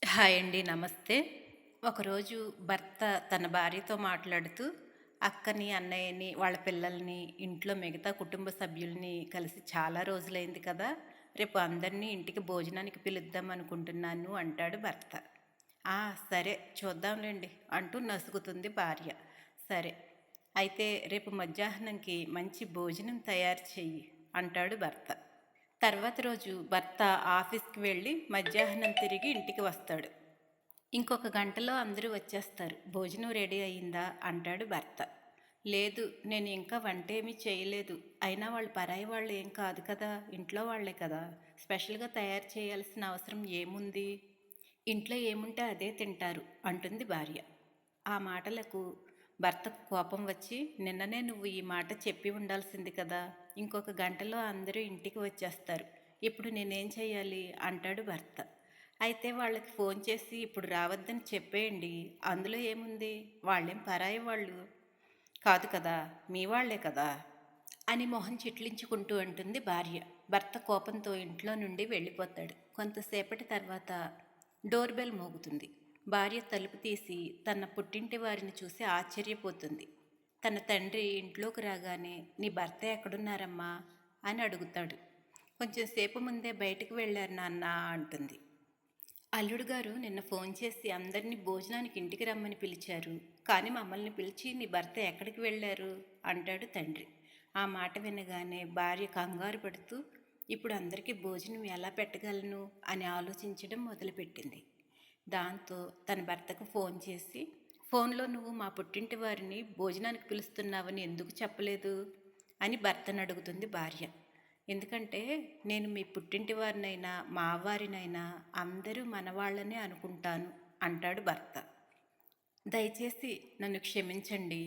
Hi అండి. నమస్తే. ఒకరోజు భర్త తన భార్యతో మాట్లాడుతూ, అక్కని, అన్నయ్యని, వాళ్ళ పిల్లల్ని, ఇంట్లో మిగతా కుటుంబ సభ్యుల్ని కలిసి చాలా రోజులైంది కదా! రేపు అందరినీ ఇంటికి భోజనానికి పిలుద్దాం అనుకుంటున్నాను అంటాడు భర్త. ఆ! సరే చూద్దాంలెండి అంటూ నసుగుతుంది భార్య. సరే. అయితే రేపు మధ్యాహ్నంకి మంచి భోజనం తయారు చెయ్యి అంటాడు భర్త. తర్వాత రోజు భర్త ఆఫీస్‌కి వెళ్ళి మధ్యాహ్నం తిరిగి ఇంటికి వస్తాడు. ఇంకొక గంటలో అందరూ వచ్చేస్తారు. భోజనం రెడీ అయిందా? అంటాడు భర్త. లేదు, నేను ఇంకా వంటేమీ చేయలేదు. అయినా వాళ్ళు పరాయి వాళ్ళు ఏం కాదు కదా! ఇంట్లో వాళ్ళే కదా! స్పెషల్‌గా తయారు చేయాల్సిన అవసరం ఏముంది? ఇంట్లో ఏముంటే అదే తింటారు అంటుంది భార్య. ఆ మాటలకు భర్తకు కోపం వచ్చి, నిన్ననే నువ్వు ఈ మాట చెప్పి ఉండాల్సింది కదా! ఇంకొక గంటలో అందరూ ఇంటికి వచ్చేస్తారు. ఇప్పుడు నేనేం చెయ్యాలి? అంటాడు భర్త. అయితే వాళ్ళకి ఫోన్ చేసి ఇప్పుడు రావద్దని చెప్పేయండి. అందులో ఏముంది? వాళ్ళేం పరాయి వాళ్ళు కాదు కదా! మీ వాళ్ళే కదా! అని మొహం చిట్లించుకుంటూ అంటుంది భార్య. భర్త కోపంతో ఇంట్లో నుండి వెళ్ళిపోతాడు. కొంతసేపటి తర్వాత డోర్ బెల్ మోగుతుంది. భార్య తలుపు తీసి తన పుట్టింటి వారిని చూసి ఆశ్చర్యపోతుంది. తన తండ్రి ఇంట్లోకి రాగానే నీ భర్త ఎక్కడున్నారమ్మా అని అడుగుతాడు. కొంచెం సేపు ముందే బయటకు వెళ్ళారు నాన్న అంటుంది. అల్లుడు గారు నిన్న ఫోన్ చేసి అందరినీ భోజనానికి ఇంటికి రమ్మని పిలిచారు. కానీ మమ్మల్ని పిలిచి నీ భర్త ఎక్కడికి వెళ్ళారు అంటాడు తండ్రి. ఆ మాట వినగానే భార్య కంగారు పడుతూ ఇప్పుడు అందరికీ భోజనం ఎలా పెట్టగలను అని ఆలోచించడం మొదలుపెట్టింది. దాంతో తన భర్తకు ఫోన్ చేసి, ఫోన్లో నువ్వు మా పుట్టింటి వారిని భోజనానికి పిలుస్తున్నావని ఎందుకు చెప్పలేదు అని భర్తను అడుగుతుంది భార్య. ఎందుకంటే నేను మీ పుట్టింటి వారినైనా మా వారినైనా అందరూ మనవాళ్ళనే అనుకుంటాను అంటాడు భర్త. దయచేసి నన్ను క్షమించండి.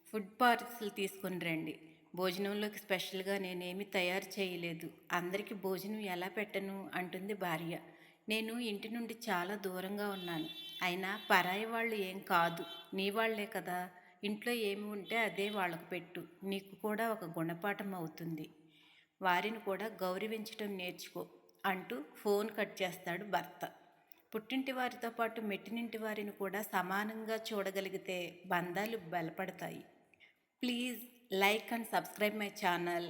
ఫుడ్ పార్సల్ తీసుకొని రండి. భోజనంలోకి స్పెషల్గా నేనేమి తయారు చేయలేదు. అందరికీ భోజనం ఎలా పెట్టను అంటుంది భార్య. నేను ఇంటి నుండి చాలా దూరంగా ఉన్నాను. అయినా పరాయి వాళ్ళు ఏం కాదు, నీ వాళ్లే కదా! ఇంట్లో ఏమి ఉంటే అదే వాళ్ళకు పెట్టు. నీకు కూడా ఒక గుణపాఠం అవుతుంది. వారిని కూడా గౌరవించటం నేర్చుకో అంటూ ఫోన్ కట్ చేస్తాడు భర్త. పుట్టింటి వారితో పాటు మెట్టినింటి వారిని కూడా సమానంగా చూడగలిగితే బంధాలు బలపడతాయి. Please like and subscribe my channel.